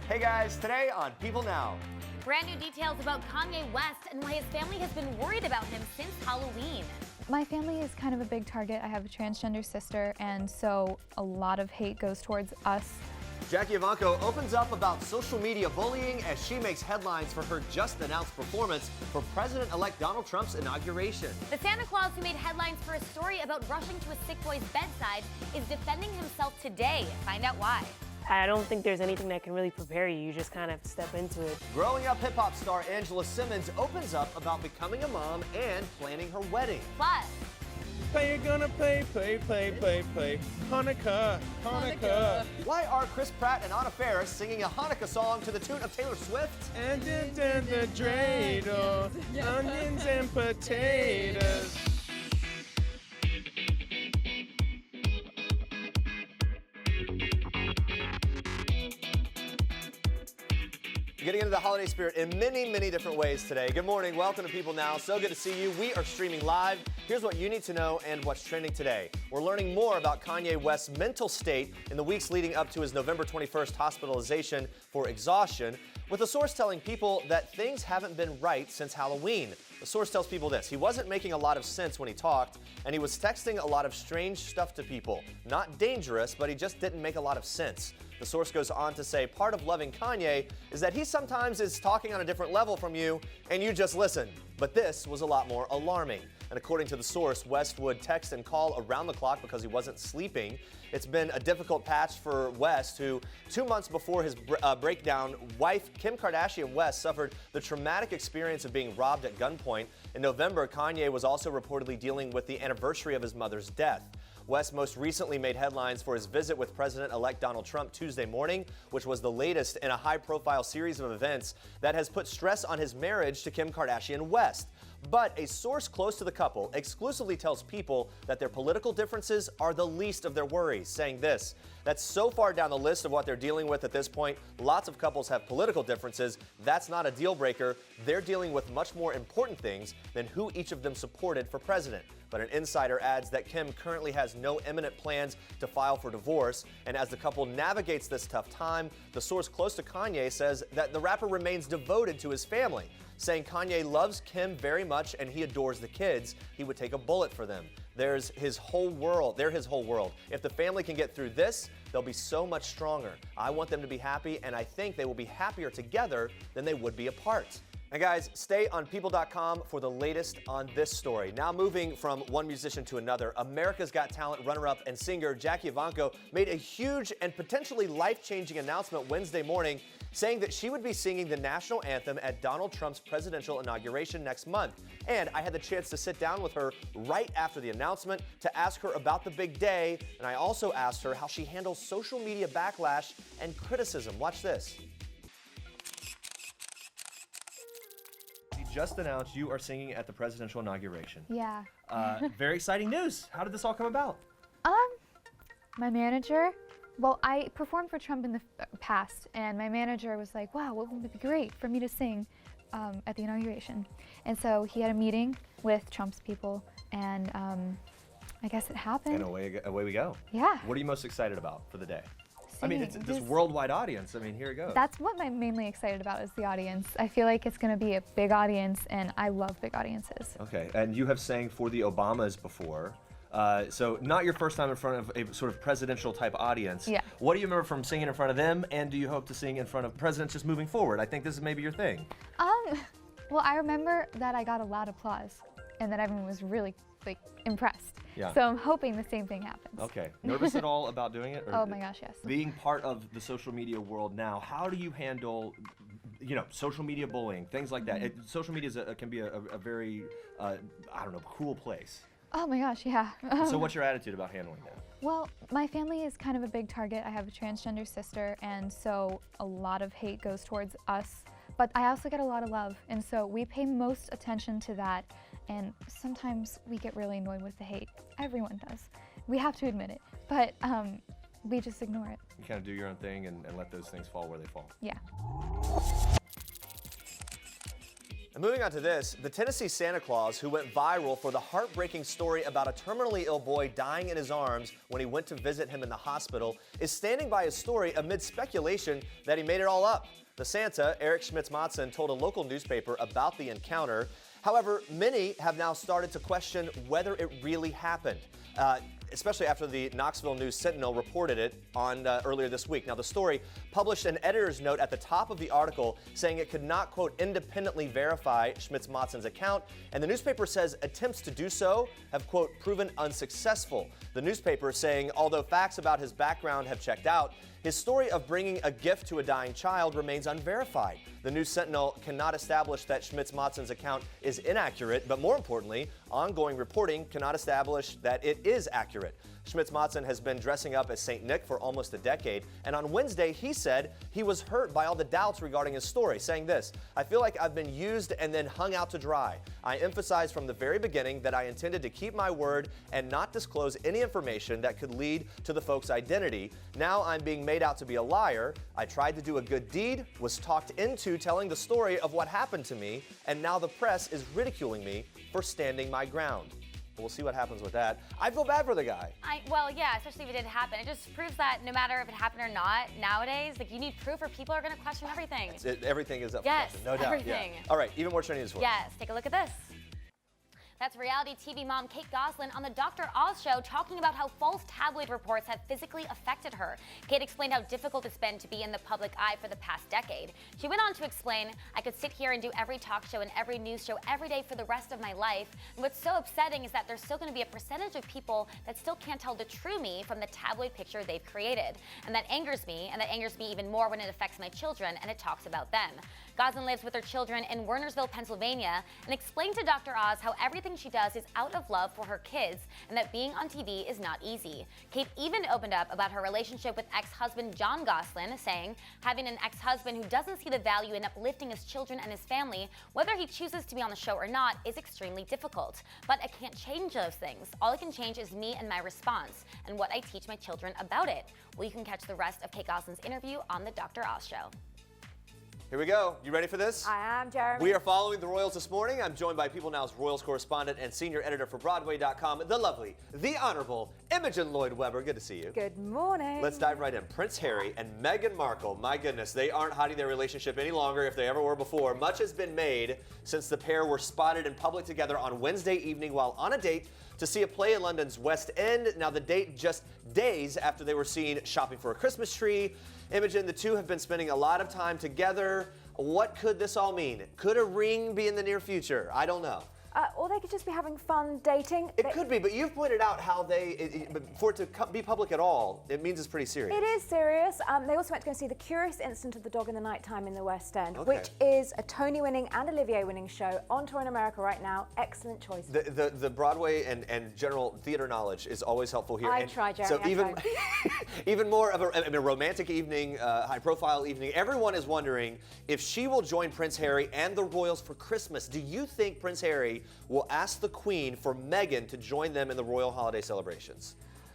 Hey guys, today on People Now. Brand new details about Kanye West and why his family has been worried about him since Halloween. My family is kind of a big target. I have a transgender sister, and so a lot of hate goes towards us. Jackie Evancho opens up about social media bullying as she makes headlines for her just-announced performance for President-elect Donald Trump's inauguration. The Santa Claus who made headlines for a story about rushing to a sick boy's bedside is defending himself today. Find out why. I don't think there's anything that can really prepare you. You just kind of have to step into it. Growing up hip-hop star Angela Simmons opens up about becoming a mom and planning her wedding. Plus, Play, you're gonna play. Hanukkah. Why are Chris Pratt and Anna Faris singing a Hanukkah song to the tune of Taylor Swift? And then the dreidel, onions and potatoes. Getting into the holiday spirit in many, many different ways today. Good morning, welcome to People Now. So good to see you. We are streaming live. Here's what you need to know and what's trending today. We're learning more about Kanye West's mental state in the weeks leading up to his November 21st hospitalization for exhaustion, with a source telling people that things haven't been right since Halloween. The source tells people this: he wasn't making a lot of sense when he talked, and he was texting a lot of strange stuff to people. Not dangerous, but he just didn't make a lot of sense. The source goes on to say part of loving Kanye is that he sometimes is talking on a different level from you, and you just listen. But this was a lot more alarming. And according to the source, West would text and call around the clock because he wasn't sleeping. It's been a difficult patch for West, who 2 months before his breakdown, wife Kim Kardashian West suffered the traumatic experience of being robbed at gunpoint. In November, Kanye was also reportedly dealing with the anniversary of his mother's death. West most recently made headlines for his visit with President-elect Donald Trump Tuesday morning, which was the latest in a high-profile series of events that has put stress on his marriage to Kim Kardashian West. But a source close to the couple exclusively tells people that their political differences are the least of their worries, saying this: that's so far down the list of what they're dealing with at this point. Lots of couples have political differences. That's not a deal breaker. They're dealing with much more important things than who each of them supported for president. But an insider adds that Kim currently has no imminent plans to file for divorce. And as the couple navigates this tough time, the source close to Kanye says that the rapper remains devoted to his family, saying Kanye loves Kim very much and he adores the kids. He would take a bullet for them. They're his whole world. If the family can get through this, they'll be so much stronger. I want them to be happy, and I think they will be happier together than they would be apart. And guys, stay on People.com for the latest on this story. Now moving from one musician to another, America's Got Talent runner-up and singer Jackie Evancho made a huge and potentially life-changing announcement Wednesday morning, saying that she would be singing the national anthem at Donald Trump's presidential inauguration next month. And I had the chance to sit down with her right after the announcement to ask her about the big day, and I also asked her how she handles social media backlash and criticism. Watch this. Just announced you are singing at the presidential inauguration. Yeah. Very exciting news. How did this all come about? My manager, well, I performed for Trump in the past, and my manager was like, wow, what would be great for me to sing at the inauguration. And so he had a meeting with Trump's people, and I guess it happened. And away we go. Yeah. What are you most excited about for the day? Singing. I mean, it's this worldwide audience. I mean, here it goes. That's what I'm mainly excited about, is the audience. I feel like it's going to be a big audience, and I love big audiences. Okay, and you have sang for the Obamas before. So not your first time in front of a sort of presidential type audience. Yeah. What do you remember from singing in front of them, and do you hope to sing in front of presidents just moving forward? I think this is maybe your thing. Well, I remember that I got a loud applause, and that everyone was really impressed. Yeah. So I'm hoping the same thing happens. Okay. Nervous at all about doing it? Or Oh my gosh, yes. Being part of the social media world now, how do you handle, social media bullying, things like that? Social media can be a very, cruel place. Oh my gosh, yeah. So what's your attitude about handling that? Well, my family is kind of a big target. I have a transgender sister, and so a lot of hate goes towards us. But I also get a lot of love, and so we pay most attention to that. And sometimes we get really annoyed with the hate. Everyone does. We have to admit it. But we just ignore it. You kind of do your own thing and let those things fall where they fall. Yeah. And moving on to this, the Tennessee Santa Claus who went viral for the heartbreaking story about a terminally ill boy dying in his arms when he went to visit him in the hospital is standing by his story amid speculation that he made it all up. The Santa, Eric Schmitz-Matzen, told a local newspaper about the encounter. However, many have now started to question whether it really happened. Especially after the Knoxville News Sentinel reported it on earlier this week. Now, the story published an editor's note at the top of the article saying it could not, quote, independently verify Schmitz-Matzen's account, and the newspaper says attempts to do so have, quote, proven unsuccessful. The newspaper saying, although facts about his background have checked out, his story of bringing a gift to a dying child remains unverified. The News Sentinel cannot establish that Schmitz-Matzen's account is inaccurate, but more importantly, ongoing reporting cannot establish that it is accurate. Schmitz-Matzen has been dressing up as St. Nick for almost a decade, and on Wednesday he said he was hurt by all the doubts regarding his story, saying this, "I feel like I've been used and then hung out to dry. I emphasized from the very beginning that I intended to keep my word and not disclose any information that could lead to the folks' identity. Now I'm being made out to be a liar. I tried to do a good deed, was talked into telling the story of what happened to me, and now the press is ridiculing me for standing my ground." We'll see what happens with that. I feel bad for the guy. Well, yeah, especially if it did happen. It just proves that no matter if it happened or not, nowadays, like, you need proof or people are going to question everything. Everything is up for Yes, question, no doubt. everything. Yeah. All right, even more trending news for you. Yes, take a look at this. That's reality TV mom Kate Gosselin on the Dr. Oz show talking about how false tabloid reports have physically affected her. Kate explained how difficult it's been to be in the public eye for the past decade. She went on to explain, "I could sit here and do every talk show and every news show every day for the rest of my life. And what's so upsetting is that there's still going to be a percentage of people that still can't tell the true me from the tabloid picture they've created. And that angers me even more when it affects my children and it talks about them." Gosselin lives with her children in Wernersville, Pennsylvania, and explained to Dr. Oz how everything she does is out of love for her kids and that being on TV is not easy. Kate even opened up about her relationship with ex-husband John Gosselin, saying, "Having an ex-husband who doesn't see the value in uplifting his children and his family, whether he chooses to be on the show or not, is extremely difficult. But I can't change those things. All I can change is me and my response and what I teach my children about it." Well, you can catch the rest of Kate Gosselin's interview on the Dr. Oz show. Here we go. You ready for this? I am, Jeremy. We are following the Royals this morning. I'm joined by People Now's Royals correspondent and senior editor for Broadway.com, the lovely, the honorable Imogen Lloyd-Webber. Good to see you. Good morning. Let's dive right in. Prince Harry and Meghan Markle, my goodness, they aren't hiding their relationship any longer if they ever were before. Much has been made since the pair were spotted in public together on Wednesday evening while on a date to see a play in London's West End. Now, the date just days after they were seen shopping for a Christmas tree. Imogen, the two have been spending a lot of time together. What could this all mean? Could a ring be in the near future? I don't know. Or they could just be having fun dating. It could be, but you've pointed out how for it to be public at all, it means it's pretty serious. It is serious. They also went to go see The Curious Incident of the Dog in the Nighttime in the West End, Okay. which is a Tony-winning and Olivier-winning show on tour in America right now. Excellent choice. The Broadway and general theater knowledge is always helpful here. I try, Jeremy. So even even more of a romantic evening, high-profile evening. Everyone is wondering if she will join Prince Harry and the royals for Christmas. Do you think Prince Harry will ask the Queen for Meghan to join them in the royal holiday celebrations?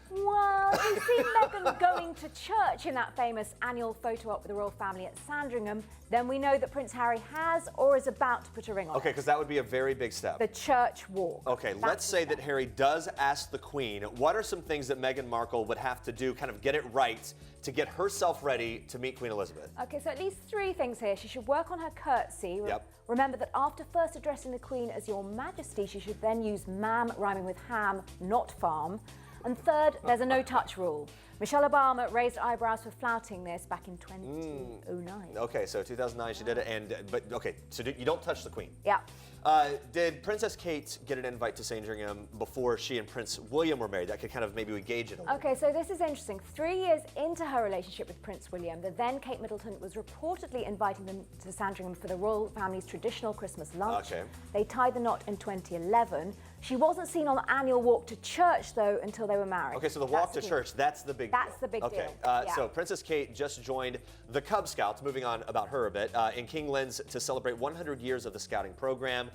Well, you see Meghan going to church in that famous annual photo op with the royal family at Sandringham, then we know that Prince Harry has or is about to put a ring on Okay, it. because that would be a very big step. The church walk. Okay, That's let's the say step. that Harry does ask the Queen. What are some things that Meghan Markle would have to do, kind of get it right, to get herself ready to meet Queen Elizabeth? Okay, so at least 3 things here. She should work on her curtsy. Yep. Remember that after first addressing the Queen as Your Majesty, she should then use ma'am rhyming with ham, not farm. And third, there's a no-touch rule. Michelle Obama raised eyebrows for flouting this back in 2009. Okay, so 2009 she did it, so you don't touch the Queen. Yeah. Did Princess Kate get an invite to Sandringham before she and Prince William were married? That could kind of maybe gauge it a little. Okay, so this is interesting. 3 years into her relationship with Prince William, the then Kate Middleton was reportedly inviting them to Sandringham for the royal family's traditional Christmas lunch. Okay. They tied the knot in 2011. She wasn't seen on the annual walk to church, though, until they were married. Okay, so the walk to church, that's the big deal. That's the big okay. deal. Yeah. So Princess Kate just joined the Cub Scouts, moving on about her a bit, in Kinglands to celebrate 100 years of the scouting program.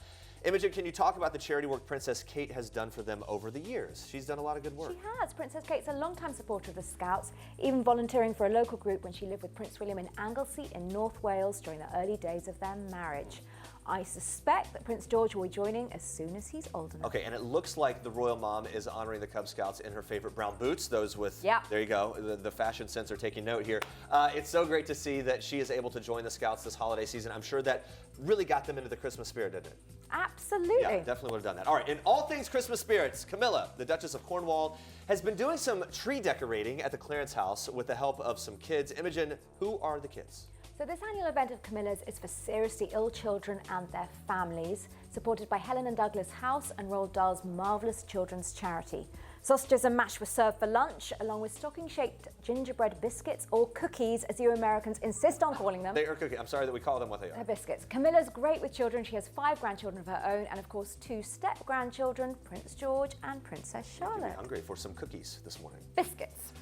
Imogen, can you talk about the charity work Princess Kate has done for them over the years? She's done a lot of good work. She has. Princess Kate's a longtime supporter of the Scouts, even volunteering for a local group when she lived with Prince William in Anglesey in North Wales during the early days of their marriage. I suspect that Prince George will be joining as soon as he's old enough. Okay, and it looks like the royal mom is honoring the Cub Scouts in her favorite brown boots, those with, there you go, the fashion sense are taking note here. It's so great to see that she is able to join the Scouts this holiday season. I'm sure that really got them into the Christmas spirit, didn't it? Absolutely. Yeah, definitely would have done that. All right, in all things Christmas spirits, Camilla, the Duchess of Cornwall, has been doing some tree decorating at the Clarence house with the help of some kids. Imogen, who are the kids? So this annual event of Camilla's is for seriously ill children and their families, supported by Helen and Douglas House and Roald Dahl's marvellous children's charity. Sausages and mash were served for lunch, along with stocking-shaped gingerbread biscuits, or cookies, as you Americans insist on calling them. They are cookies. I'm sorry that we call them what they are. They're biscuits. Camilla's great with children. She has 5 grandchildren of her own, and of course 2 step-grandchildren, Prince George and Princess Charlotte. I'm hungry for some cookies this morning. Biscuits.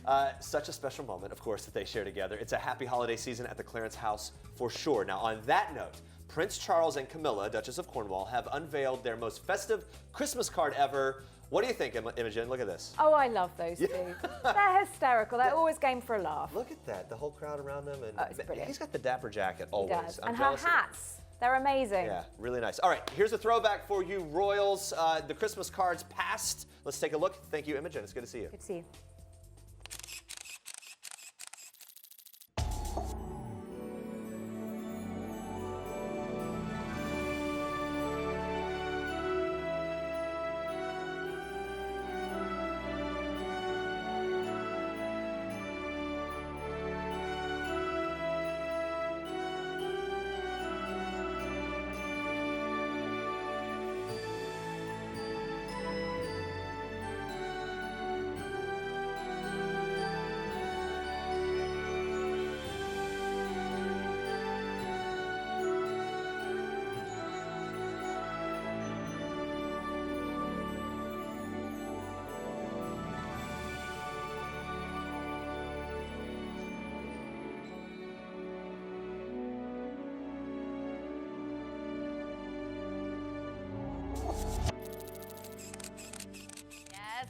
Such a special moment, of course, that they share together. It's a happy holiday season at the Clarence house for sure. Now, on that note, Prince Charles and Camilla, Duchess of Cornwall, have unveiled their most festive Christmas card ever. What do you think, Imogen? Look at this. Oh, I love those two. They're hysterical. They're always game for a laugh. Look at that. The whole crowd around them. And it's brilliant. He's got the dapper jacket always. He does. And her hats. They're amazing. Yeah, really nice. All right, here's a throwback for you Royals. The Christmas cards passed. Let's take a look. Thank you, Imogen. It's good to see you. Good to see you.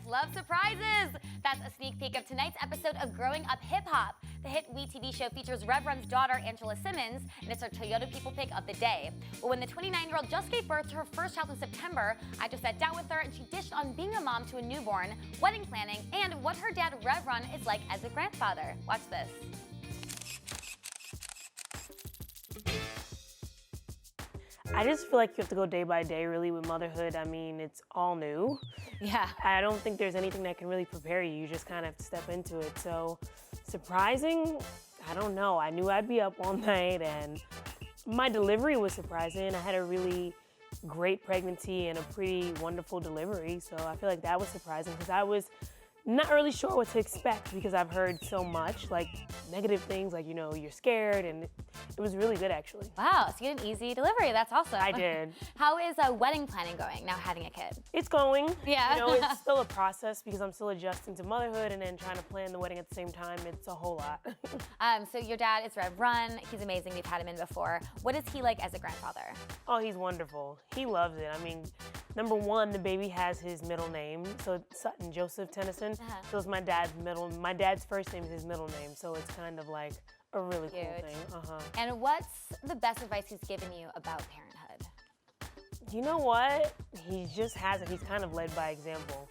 Love surprises! That's a sneak peek of tonight's episode of Growing Up Hip Hop. The hit WE TV show features Rev Run's daughter, Angela Simmons, and it's our Toyota People pick of the day. Well, when the 29-year-old just gave birth to her first child in September, I just sat down with her and she dished on being a mom to a newborn, wedding planning, and what her dad, Rev Run, is like as a grandfather. Watch this. I just feel like you have to go day by day, really, with motherhood. I mean, it's all new. Yeah. I don't think there's anything that can really prepare you. You just kind of have to step into it. So, surprising? I don't know. I knew I'd be up all night, and my delivery was surprising. I had a really great pregnancy and a pretty wonderful delivery. So, I feel like that was surprising because I was not really sure what to expect because I've heard so much, like negative things, like, you know, you're scared, and it was really good, actually. Wow, so you had an easy delivery. That's awesome. I did. How is wedding planning going now, having a kid? It's going. Yeah. You know, it's still a process because I'm still adjusting to motherhood and then trying to plan the wedding at the same time. It's a whole lot. So your dad is Rev Run. He's amazing. We've had him in before. What is he like as a grandfather? Oh, he's wonderful. He loves it. I mean, number one, the baby has his middle name. So it's Sutton Joseph Tennyson. So it's my dad's first name is his middle name. So it's kind of like a really cool thing. And what's the best advice he's given you about parenthood? You know what? He just has it. He's kind of led by example.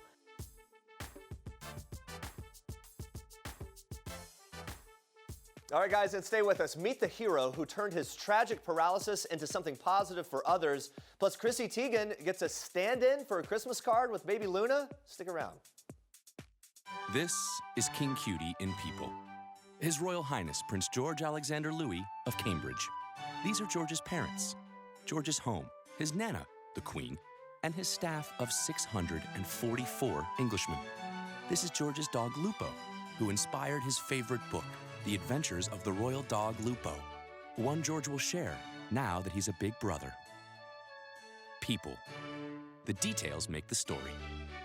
All right, guys, and stay with us. Meet the hero who turned his tragic paralysis into something positive for others. Plus, Chrissy Teigen gets a stand-in for a Christmas card with baby Luna. Stick around. This is King Cutie in People. His Royal Highness Prince George Alexander Louis of Cambridge. These are George's parents, George's home, his Nana, the Queen, and his staff of 644 Englishmen. This is George's dog Lupo, who inspired his favorite book, The Adventures of the Royal Dog Lupo, one George will share now that he's a big brother. People. The details make the story.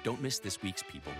Don't miss this week's People.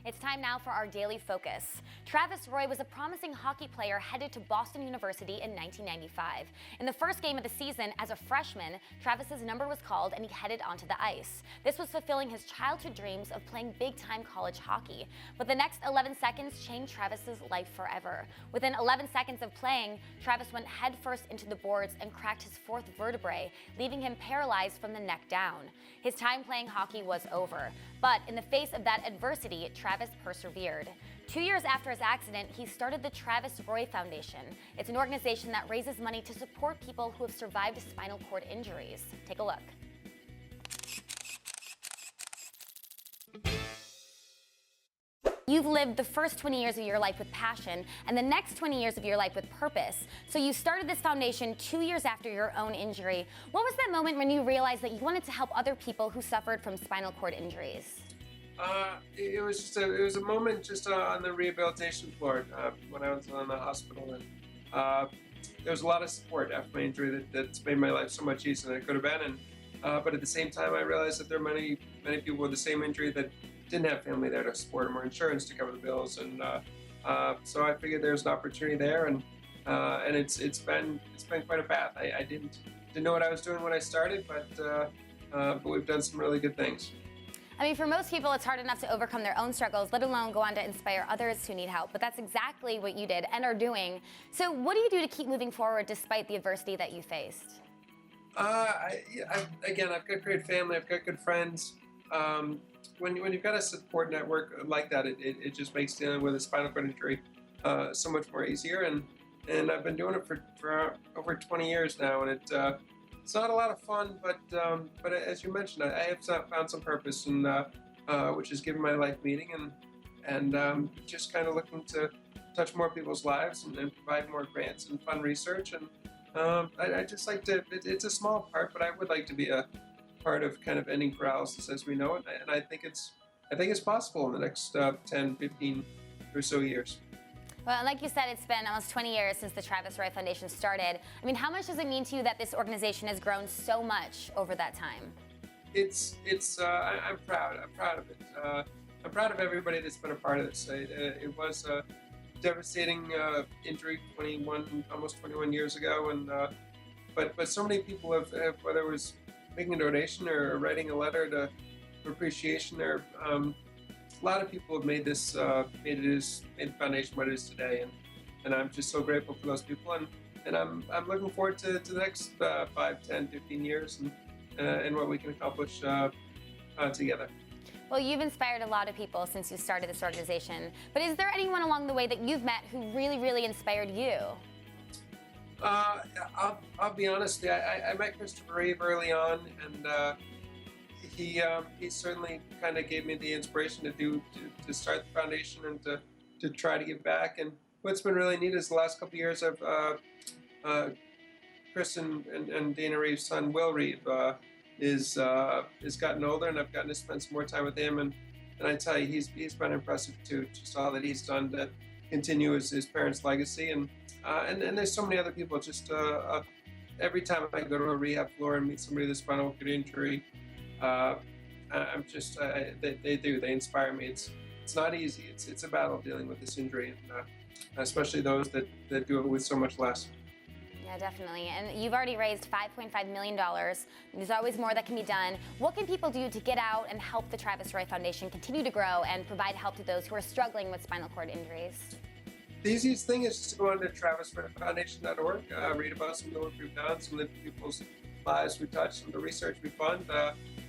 It's time now for our daily focus. Travis Roy was a promising hockey player headed to Boston University in 1995. In the first game of the season, as a freshman, Travis's number was called and he headed onto the ice. This was fulfilling his childhood dreams of playing big-time college hockey. But the next 11 seconds changed Travis's life forever. Within 11 seconds of playing, Travis went headfirst into the boards and cracked his fourth vertebrae, leaving him paralyzed from the neck down. His time playing hockey was over. But in the face of that adversity, Travis persevered. 2 years after his accident, he started the Travis Roy Foundation. It's an organization that raises money to support people who have survived spinal cord injuries. Take a look. You've lived the first 20 years of your life with passion and the next 20 years of your life with purpose. So you started this foundation 2 years after your own injury. What was that moment when you realized that you wanted to help other people who suffered from spinal cord injuries? It was a moment just on the rehabilitation floor when I was in the hospital, and there was a lot of support after my injury that's made my life so much easier than it could have been. But at the same time, I realized that there are many people with the same injury that didn't have family there to support them or insurance to cover the bills, and so I figured there's an opportunity there, and it's been quite a path. I didn't know what I was doing when I started, but we've done some really good things. I mean, for most people, it's hard enough to overcome their own struggles, let alone go on to inspire others who need help. But that's exactly what you did and are doing. So what do you do to keep moving forward despite the adversity that you faced? Again, I've got great family. I've got good friends. When you've got a support network like that, it just makes dealing with a spinal cord injury so much more easier. And I've been doing it for over 20 years now, and it's not a lot of fun, but as you mentioned, I have found some purpose, and which is giving my life meaning, and just kind of looking to touch more people's lives and provide more grants and fun research. And I just like to. It's a small part, but I would like to be a part of kind of ending paralysis as we know it, and I think it's possible in the next 10, 15 or so years. Well, like you said, it's been almost 20 years since the Travis Roy Foundation started. I mean, how much does it mean to you that this organization has grown so much over that time? I'm proud. I'm proud of it. I'm proud of everybody that's been a part of this. It was a devastating injury almost 21 years ago, and but so many people have, whether it was making a donation or writing a letter to appreciation, or a lot of people have made made the foundation what it is today, and I'm just so grateful for those people, and I'm looking forward to the next 5, 10, 15 years and what we can accomplish together. Well, you've inspired a lot of people since you started this organization, but is there anyone along the way that you've met who really, really inspired you? I'll be honest. I met Christopher Reeve early on, and he certainly kind of gave me the inspiration to start the foundation and to try to give back. And what's been really neat is the last couple of years of Chris and Dana Reeve's son Will Reeve is gotten older, and I've gotten to spend some more time with him, and I tell you, he's been impressive too. Just all that he's done to continue his parents' legacy, and there's so many other people. Just every time I go to a rehab floor and meet somebody with a spinal cord injury, I'm just they inspire me. It's not easy. It's a battle dealing with this injury, and especially those that do it with so much less. Yeah, definitely. And you've already raised $5.5 million. There's always more that can be done. What can people do to get out and help the Travis Roy Foundation continue to grow and provide help to those who are struggling with spinal cord injuries? The easiest thing is just to go on to travisroyfoundation.org, read about some of the work we've done, some of the people's lives we touched, some of the research we fund,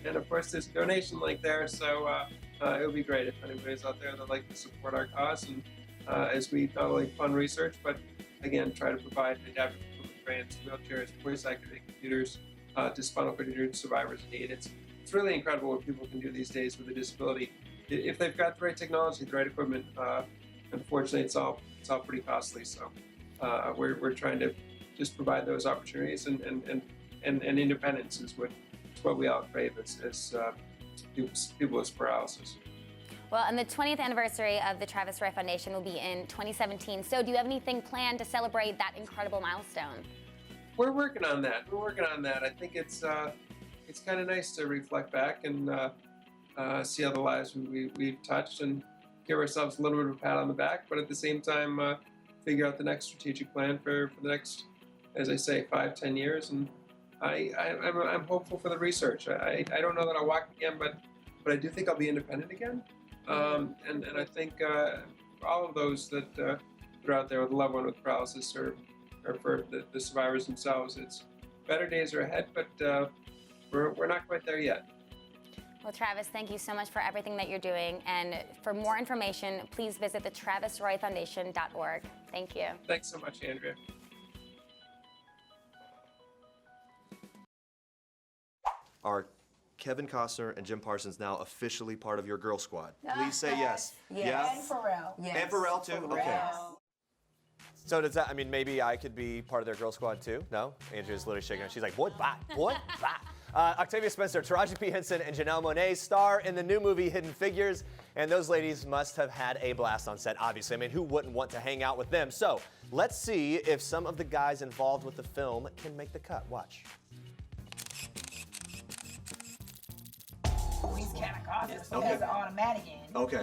and of course there's a donation link there, so it would be great if anybody's out there that'd like to support our cause, and as we not only fund research, but again, try to provide adaptive grants, wheelchairs, voice-activated computers to spinal cord injury survivors in need. It's really incredible what people can do these days with a disability. If they've got the right technology, the right equipment, unfortunately it's all pretty costly. So we're trying to just provide those opportunities, and independence is what we all crave as people with paralysis. Well, and the 20th anniversary of the Travis Roy Foundation will be in 2017. So do you have anything planned to celebrate that incredible milestone? We're working on that. I think it's kind of nice to reflect back and see all the lives we've touched, and give ourselves a little bit of a pat on the back, but at the same time, figure out the next strategic plan for the next, as I say, 5-10 years. And I'm hopeful for the research. I don't know that I'll walk again, but I do think I'll be independent again. And I think for all of those that are out there with a loved one with paralysis, or for the survivors themselves, it's better days are ahead, but we're not quite there yet. Well, Travis, thank you so much for everything that you're doing. And for more information, please visit the TravisRoyFoundation.org. Thank you. Thanks so much, Andrea. Are Kevin Costner and Jim Parsons now officially part of your girl squad? Please say yes. Yes. Yeah? And Pharrell. Yes. And Pharrell, too? Okay. So does that, I mean, maybe I could be part of their girl squad, too? No? Andrea's literally shaking her. She's like, what? Bye. What? Bye. Octavia Spencer, Taraji P. Henson, and Janelle Monáe star in the new movie Hidden Figures. And those ladies must have had a blast on set, obviously. I mean, who wouldn't want to hang out with them? So let's see if some of the guys involved with the film can make the cut. Watch. He's kind of cautious, so that's an automatic end. Okay.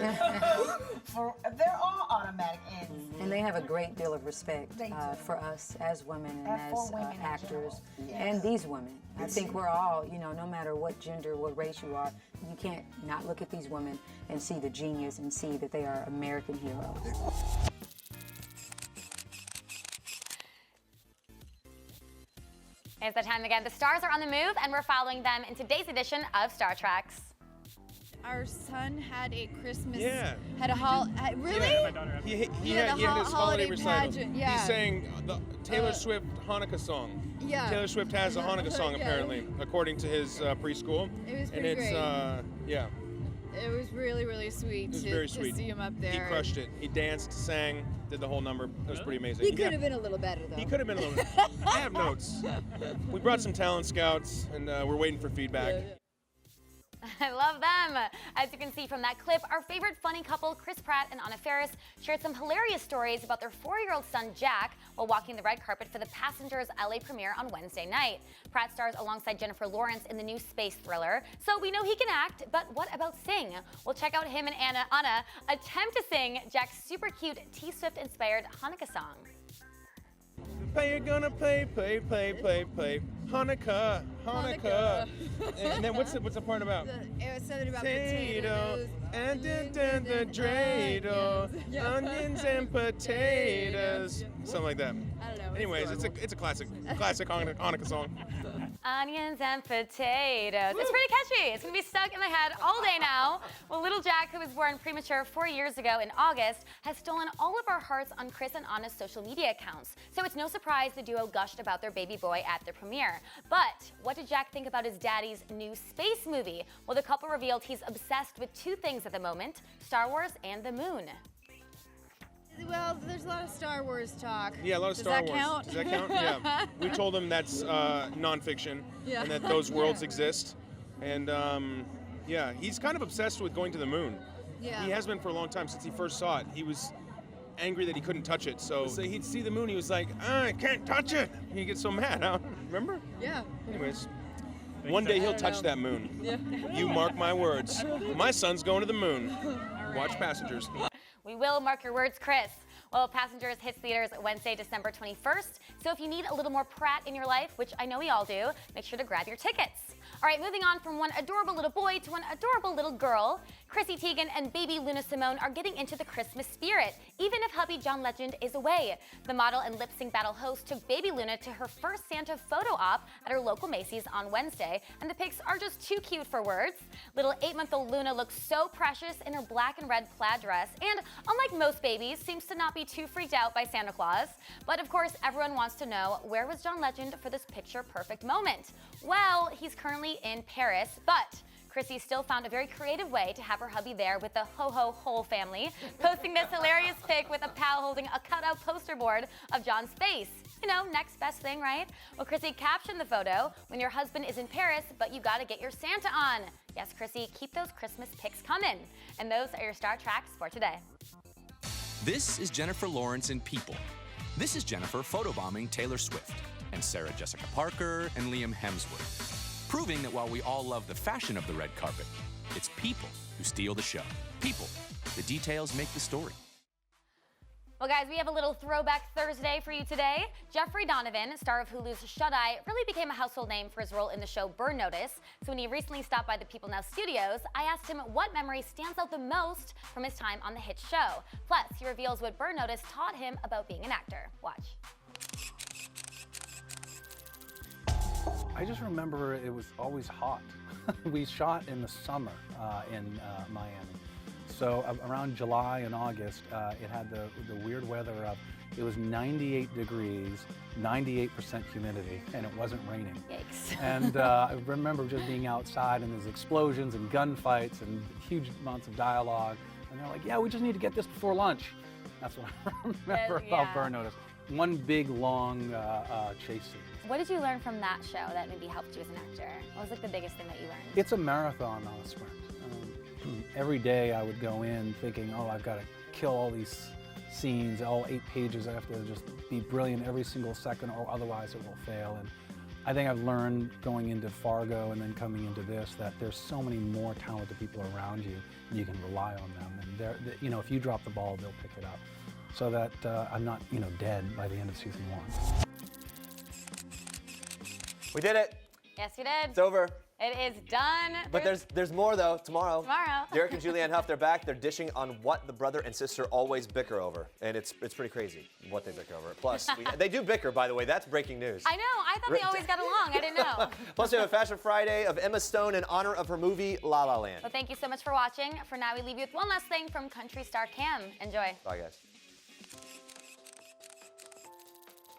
They're all automatic ends. And they have a great deal of respect for us as women and as actors, and these women. I think we're all, you know, no matter what gender, what race you are, you can't not look at these women and see the genius and see that they are American heroes. It's that time again. The stars are on the move, and we're following them in today's edition of Star Treks. Our son had a Christmas, Yeah. had a really? Yeah, my daughter had He had his holiday recital. pageant, yeah. He sang the Taylor Swift Hanukkah song. Yeah. Taylor Swift has a Hanukkah song, Yeah. apparently, according to his preschool. It was And pretty it's, great. yeah, It was really, really sweet it was to, very to sweet. see him up there. He crushed it. He danced, sang, did the whole number. It was pretty amazing. He could have been a little better, though. He could have been a little. I have notes. We brought some talent scouts, and we're waiting for feedback. I love them. As you can see from that clip, our favorite funny couple, Chris Pratt and Anna Faris, shared some hilarious stories about their 4-year-old son, Jack, while walking the red carpet for the Passengers LA premiere on Wednesday night. Pratt stars alongside Jennifer Lawrence in the new space thriller, so we know he can act, but what about sing? We'll check out him and Anna attempt to sing Jack's super cute T-Swift-inspired Hanukkah song. Play, you're gonna play. Hanukkah. And then what's the part about? It was something about Potato, potatoes. and the dreidel, onions and potatoes, something like that. I don't know. Anyways, it's a classic Hanukkah song. Onions and potatoes. It's pretty catchy. It's gonna be stuck in my head all day now. Well, little Jack, who was born premature 4 years ago in August, has stolen all of our hearts on Chris and Anna's social media accounts. So it's no surprise the duo gushed about their baby boy at the premiere. But what did Jack think about his daddy's new space movie? Well, the couple revealed he's obsessed with 2 things at the moment: Star Wars and the moon. Well, there's a lot of Star Wars talk. Yeah, a lot of Does Star that Wars. count? Does that count? Yeah. We told him that's nonfiction, Yeah. and that those worlds exist. And yeah, he's kind of obsessed with going to the moon. Yeah. He has been for a long time, since he first saw it. He was angry that he couldn't touch it, so he'd see the moon, he was like, I can't touch it. And he gets so mad, huh? Remember? Yeah. Anyways, one day he'll touch that moon. Yeah. You mark my words. My son's going to the moon. Watch Passengers. We will mark your words, Chris. Well, Passengers hits theaters Wednesday, December 21st. So if you need a little more Pratt in your life, which I know we all do, make sure to grab your tickets. All right, moving on from one adorable little boy to one adorable little girl, Chrissy Teigen and baby Luna Simone are getting into the Christmas spirit, even if hubby John Legend is away. The model and lip sync battle host took baby Luna to her first Santa photo op at her local Macy's on Wednesday, and the pics are just too cute for words. Little 8-month-old Luna looks so precious in her black and red plaid dress, and unlike most babies, seems to not be too freaked out by Santa Claus. But of course, everyone wants to know, where was John Legend for this picture-perfect moment? Well, he's currently in Paris, but Chrissy still found a very creative way to have her hubby there with the ho-ho-whole family, posting this hilarious pic with a pal holding a cutout poster board of John's face. You know, next best thing, right? Well, Chrissy captioned the photo, when your husband is in Paris, but you gotta get your Santa on. Yes, Chrissy, keep those Christmas pics coming. And those are your Star Treks for today. This is Jennifer Lawrence in People. This is Jennifer photobombing Taylor Swift, and Sarah Jessica Parker and Liam Hemsworth. Proving that while we all love the fashion of the red carpet, it's people who steal the show. People The details make the story. Well, guys, we have a little throwback Thursday for you today. Jeffrey Donovan, star of Hulu's Shut Eye, really became a household name for his role in the show Burn Notice. So when he recently stopped by the People Now studios, I asked him what memory stands out the most from his time on the hit show. Plus, he reveals what Burn Notice taught him about being an actor. Watch. I just remember it was always hot. We shot in the summer in Miami. So around July and August, it had the weird weather of, it was 98 degrees, 98% humidity, and it wasn't raining. Yikes. And I remember just being outside, and there's explosions and gunfights and huge amounts of dialogue. And they're like, yeah, we just need to get this before lunch. That's what I remember about Burn Notice. One big, long chase scene. What did you learn from that show that maybe helped you as an actor? What was like the biggest thing that you learned? It's a marathon, not a sprint. Every day I would go in thinking, oh, I've got to kill all these scenes, all 8 pages. I have to just be brilliant every single second, or otherwise it will fail. And I think I've learned going into Fargo and then coming into this that there's so many more talented people around you, and you can rely on them. And you know, if you drop the ball, they'll pick it up. So that I'm not, you know, dead by the end of season 1. We did it. Yes, you did. It's over. It is done. But there's more though, tomorrow. Tomorrow. Derek and Julianne Hough, they're back. They're dishing on what the brother and sister always bicker over. And it's pretty crazy what they bicker over. Plus, they do bicker, by the way. That's breaking news. I know. I thought they always got along. I didn't know. Plus, we have a Fashion Friday of Emma Stone in honor of her movie La La Land. Well, thank you so much for watching. For now, we leave you with one last thing from country star Cam. Enjoy. Bye, guys.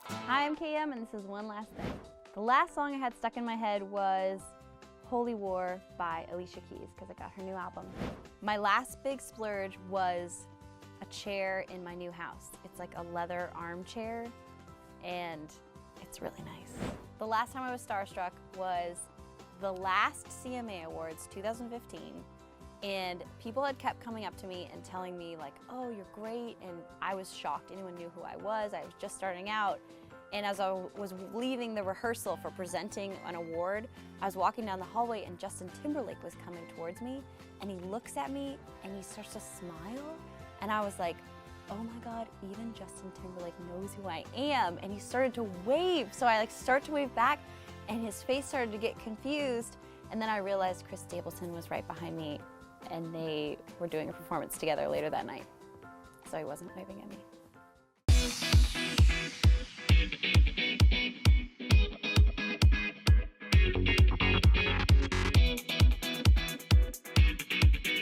Hi, I'm KM, and this is One Last Thing. The last song I had stuck in my head was Holy War by Alicia Keys, because I got her new album. My last big splurge was a chair in my new house. It's like a leather armchair, and it's really nice. The last time I was starstruck was the last CMA Awards, 2015, and people had kept coming up to me and telling me like, oh, you're great, and I was shocked anyone knew who I was just starting out. And as I was leaving the rehearsal for presenting an award, I was walking down the hallway and Justin Timberlake was coming towards me, and he looks at me and he starts to smile, and I was like, oh my God, even Justin Timberlake knows who I am, and he started to wave. So I start to wave back, and his face started to get confused, and then I realized Chris Stapleton was right behind me, and they were doing a performance together later that night. So he wasn't waving at me.